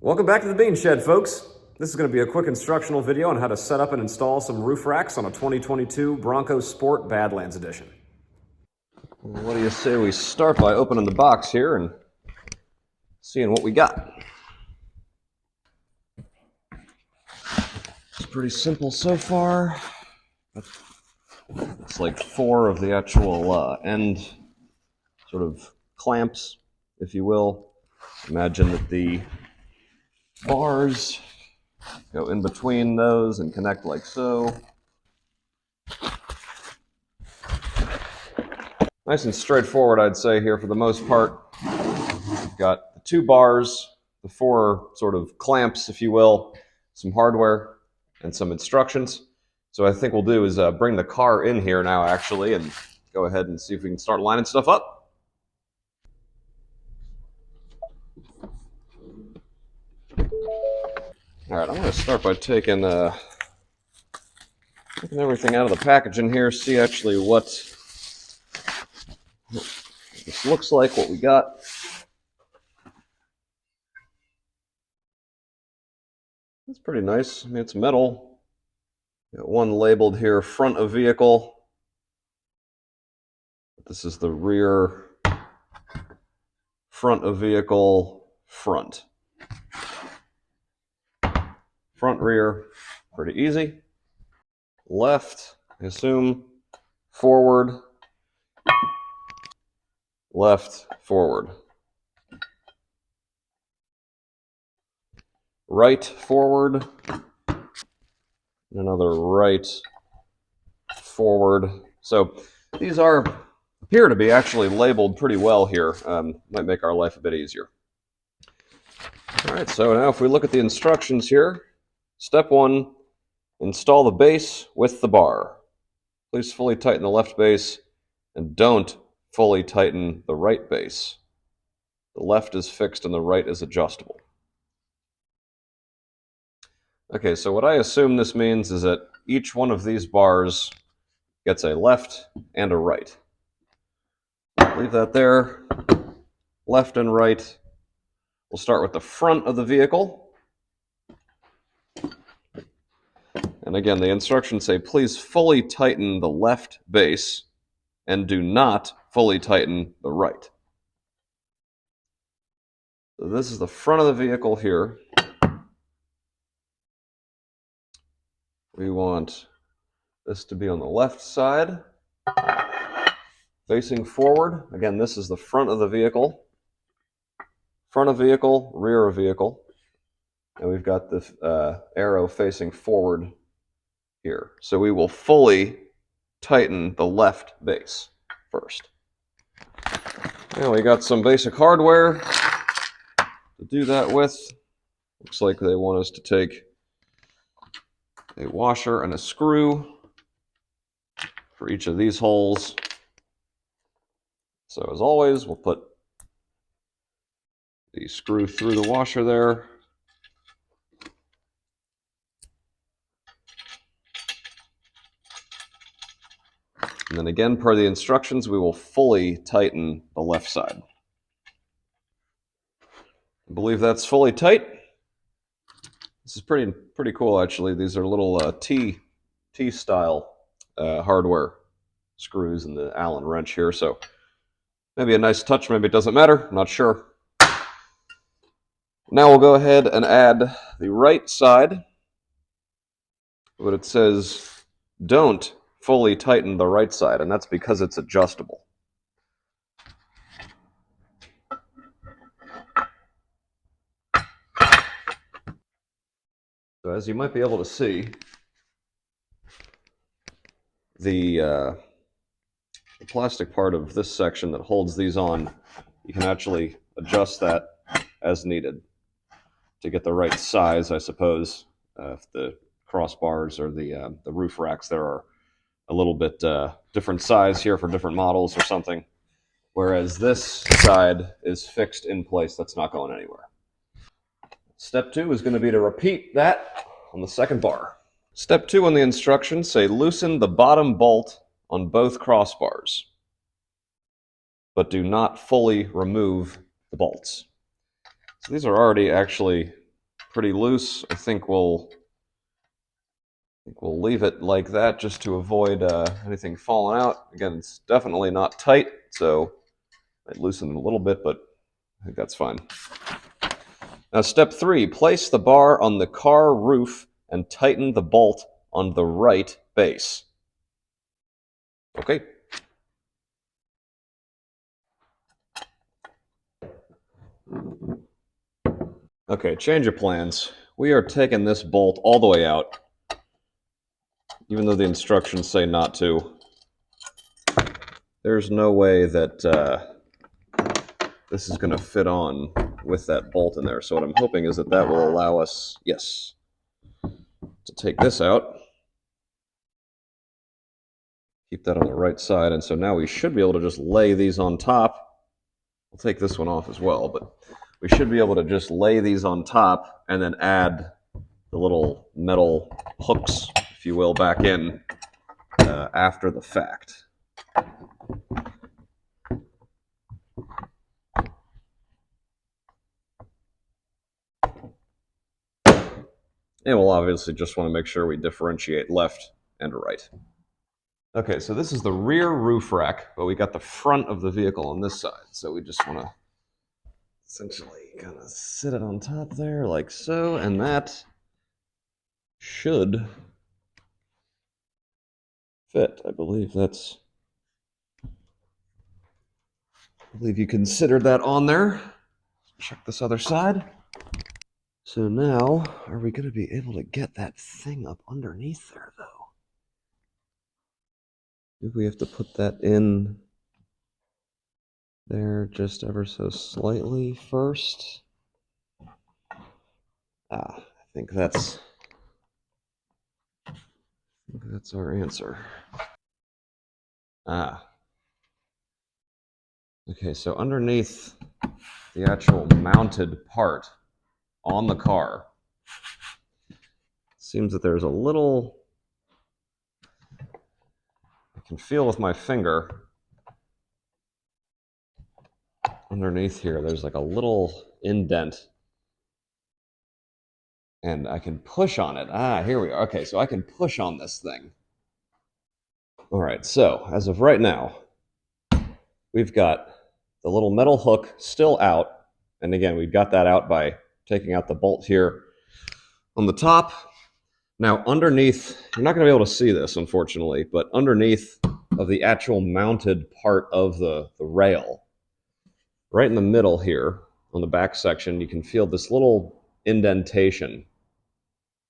Welcome back to the Bean Shed, folks. This is going to be a quick instructional video on how to set up and install some roof racks on a 2022 Bronco Sport Badlands edition. What do you say we start by opening the box here and seeing what we got? It's pretty simple so far. It's like 4 of the actual end sort of clamps, if you will. Imagine that the bars go in between those and connect like so. Nice and straightforward, I'd say, here for the most part. We've got the 2 bars, the 4 sort of clamps, if you will, some hardware, and some instructions. So what I think we'll do is bring the car in here now, actually, and go ahead and see if we can start lining stuff up. All right, I'm going to start by taking everything out of the package in here, see actually what this looks like, what we got. That's pretty nice. I mean, it's metal. Got one labeled here, front of vehicle. This is the rear, front of vehicle, front. Front, rear, pretty easy. Left, I assume, forward, left, forward. Right, forward, another right, forward. So these appear to be actually labeled pretty well here. Might make our life a bit easier. All right, so now if we look at the instructions here, step 1, install the base with the bar. Please fully tighten the left base and don't fully tighten the right base. The left is fixed and the right is adjustable. Okay, so what I assume this means is that each one of these bars gets a left and a right. Leave that there. Left and right. We'll start with the front of the vehicle. And again, the instructions say, please fully tighten the left base and do not fully tighten the right. So this is the front of the vehicle here. We want this to be on the left side, facing forward. Again, this is the front of the vehicle. Front of vehicle, rear of vehicle. And we've got the arrow facing forward here. So we will fully tighten the left base first. And we got some basic hardware to do that with. Looks like they want us to take a washer and a screw for each of these holes. So as always, we'll put the screw through the washer there. And then again, per the instructions, we will fully tighten the left side. I believe that's fully tight. This is pretty cool, actually. These are little T-style hardware screws and the Allen wrench here. So maybe a nice touch, maybe it doesn't matter. I'm not sure. Now we'll go ahead and add the right side. But it says, don't fully tighten the right side, and that's because it's adjustable. So as you might be able to see, the plastic part of this section that holds these on, you can actually adjust that as needed to get the right size, I suppose. If the crossbars or the roof racks there are a little bit different size here for different models or something, whereas this side is fixed in place. That's not going anywhere. Step 2 is going to be to repeat that on the second bar. Step 2 on the instructions say loosen the bottom bolt on both crossbars, but do not fully remove the bolts. So these are already actually pretty loose. I think we'll leave it like that just to avoid anything falling out. Again, it's definitely not tight, so I loosen it a little bit, but I think that's fine. Now, step 3, place the bar on the car roof and tighten the bolt on the right base. Okay. Okay, change of plans. We are taking this bolt all the way out, even though the instructions say not to. There's no way that this is going to fit on with that bolt in there. So what I'm hoping is that that will allow us, yes, to take this out. Keep that on the right side. And so now we should be able to just lay these on top. We'll take this one off as well, but we should be able to just lay these on top and then add the little metal hooks, if you will, back in after the fact. And we'll obviously just want to make sure we differentiate left and right. Okay, so this is the rear roof rack, but we got the front of the vehicle on this side. So we just want to essentially kind of sit it on top there like so, and that should fit. I believe you considered that on there. Check this other side. So now, are we going to be able to get that thing up underneath there, though? Maybe we have to put that in there just ever so slightly first. I think that's our answer. Okay, so underneath the actual mounted part on the car, it seems that there's a little, I can feel with my finger underneath here, there's like a little indent, and I can push on it. Here we are. Okay, so I can push on this thing. All right, so as of right now, we've got the little metal hook still out, and again, we got that out by taking out the bolt here on the top. Now underneath, you're not going to be able to see this, unfortunately, but underneath of the actual mounted part of the rail, right in the middle here on the back section, you can feel this little indentation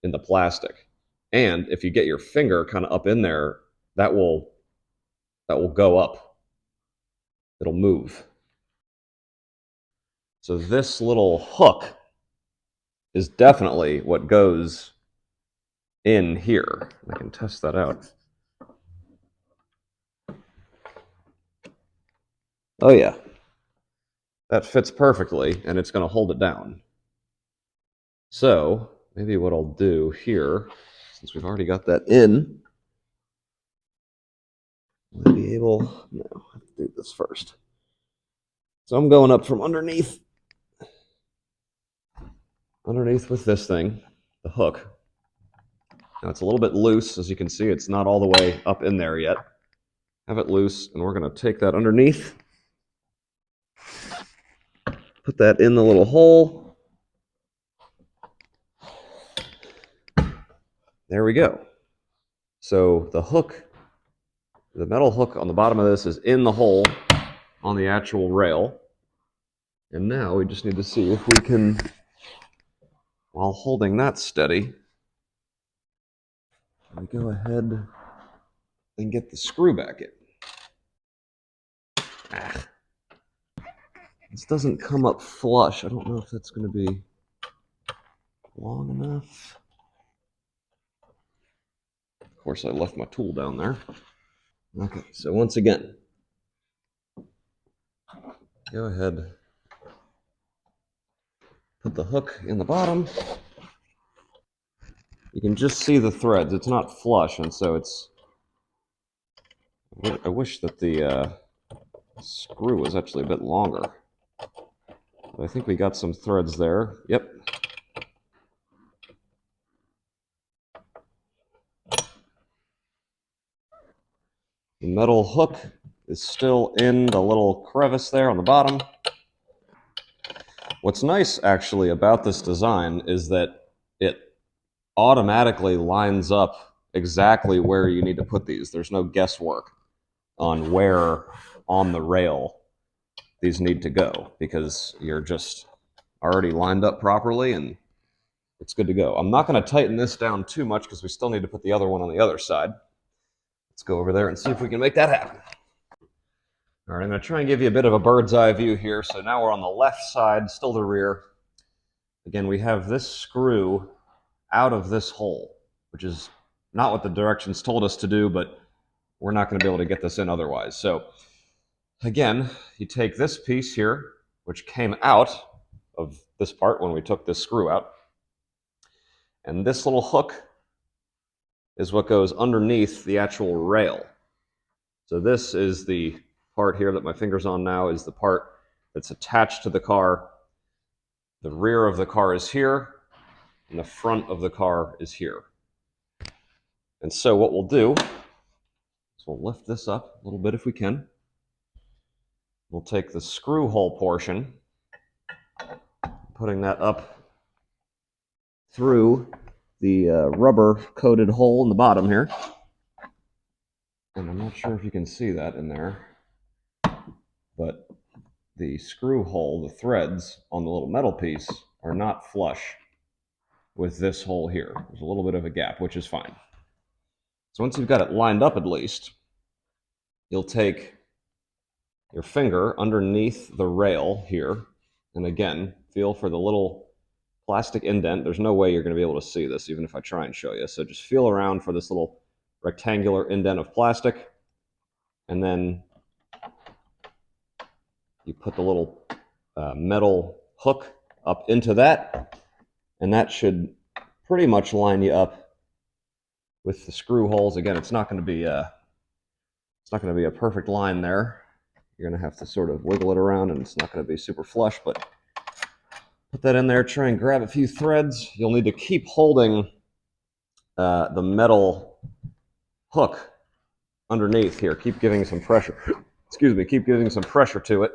in the plastic. And if you get your finger kind of up in there, that will go up. It'll move. So this little hook is definitely what goes in here. I can test that out. Oh yeah, that fits perfectly, and it's going to hold it down. So maybe what I'll do here, since we've already got that in, we'll be able, no, I have to do this first. So I'm going up from underneath with this thing, the hook. Now it's a little bit loose, as you can see, it's not all the way up in there yet. Have it loose, and we're going to take that underneath, put that in the little hole. There we go. So the hook, the metal hook on the bottom of this is in the hole on the actual rail. And now we just need to see if we can, while holding that steady, we go ahead and get the screw back in. This doesn't come up flush. I don't know if that's going to be long enough. Of course, I left my tool down there. Okay, so once again, go ahead, put the hook in the bottom. You can just see the threads. It's not flush, and so it's, I wish that the screw was actually a bit longer. But I think we got some threads there. Yep. The metal hook is still in the little crevice there on the bottom. What's nice actually about this design is that it automatically lines up exactly where you need to put these. There's no guesswork on where on the rail these need to go because you're just already lined up properly and it's good to go. I'm not going to tighten this down too much because we still need to put the other one on the other side. Let's go over there and see if we can make that happen. All right, I'm going to try and give you a bit of a bird's eye view here. So now we're on the left side, still the rear. Again, we have this screw out of this hole, which is not what the directions told us to do, but we're not going to be able to get this in otherwise. So again, you take this piece here, which came out of this part when we took this screw out, and this little hook is what goes underneath the actual rail. So this is the part here that my finger's on now is the part that's attached to the car. The rear of the car is here, and the front of the car is here. And so what we'll do is we'll lift this up a little bit if we can. We'll take the screw hole portion, putting that up through the rubber coated hole in the bottom here. And I'm not sure if you can see that in there, but the screw hole, the threads on the little metal piece are not flush with this hole here. There's a little bit of a gap, which is fine. So once you've got it lined up at least, you'll take your finger underneath the rail here, and again, feel for the little plastic indent. There's no way you're going to be able to see this, even if I try and show you. So just feel around for this little rectangular indent of plastic, and then you put the little metal hook up into that, and that should pretty much line you up with the screw holes. Again, it's not going to be a perfect line there. You're going to have to sort of wiggle it around, and it's not going to be super flush, but put that in there, try and grab a few threads. You'll need to keep holding the metal hook underneath here. Keep giving some pressure. Excuse me, keep giving some pressure to it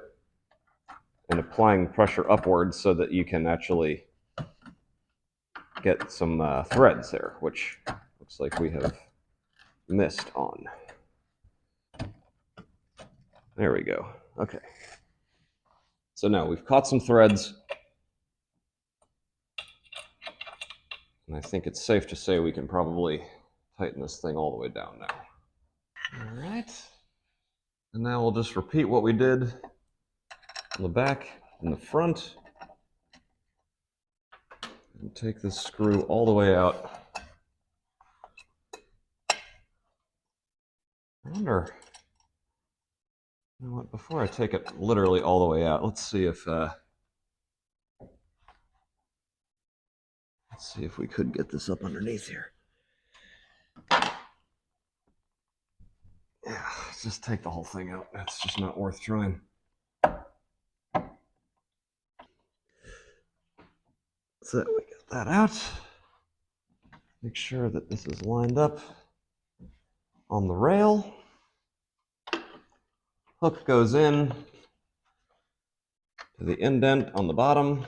and applying pressure upwards so that you can actually get some threads there, which looks like we have missed on. There we go. Okay. So now we've caught some threads, and I think it's safe to say we can probably tighten this thing all the way down now. All right. And now we'll just repeat what we did on the back and the front. And take this screw all the way out. I wonder, you know what, before I take it literally all the way out, let's see if we could get this up underneath here. Yeah, let's just take the whole thing out. That's just not worth trying. So we get that out. Make sure that this is lined up on the rail. Hook goes in to the indent on the bottom.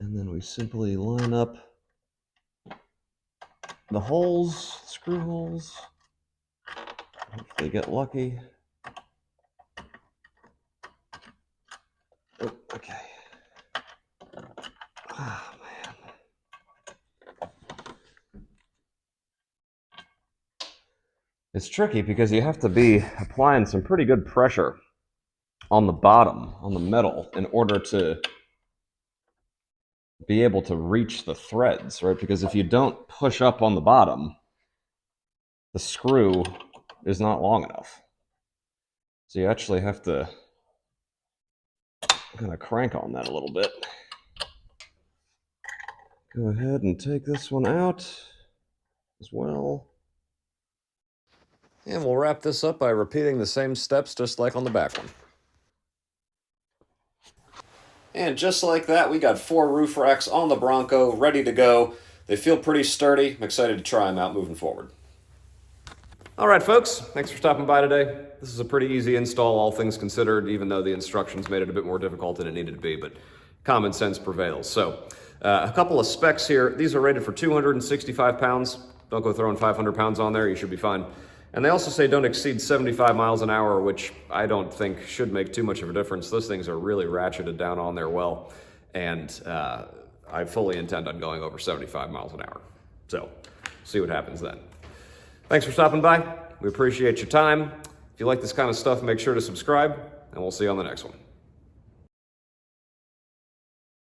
And then we simply line up the holes, screw holes. Hopefully get lucky. Oh, okay. Ah, man. It's tricky because you have to be applying some pretty good pressure on the bottom, on the metal, in order to be able to reach the threads, right? Because if you don't push up on the bottom, the screw is not long enough. So you actually have to kind of crank on that a little bit. Go ahead and take this one out as well. And we'll wrap this up by repeating the same steps just like on the back one. And just like that, we got 4 roof racks on the Bronco, ready to go. They feel pretty sturdy. I'm excited to try them out moving forward. All right, folks, thanks for stopping by today. This is a pretty easy install, all things considered, even though the instructions made it a bit more difficult than it needed to be, but common sense prevails. So a couple of specs here. These are rated for 265 pounds. Don't go throwing 500 pounds on there. You should be fine. And they also say don't exceed 75 miles an hour, which I don't think should make too much of a difference. Those things are really ratcheted down on there well, and I fully intend on going over 75 miles an hour. So see what happens then. Thanks for stopping by. We appreciate your time. If you like this kind of stuff, make sure to subscribe, and we'll see you on the next one.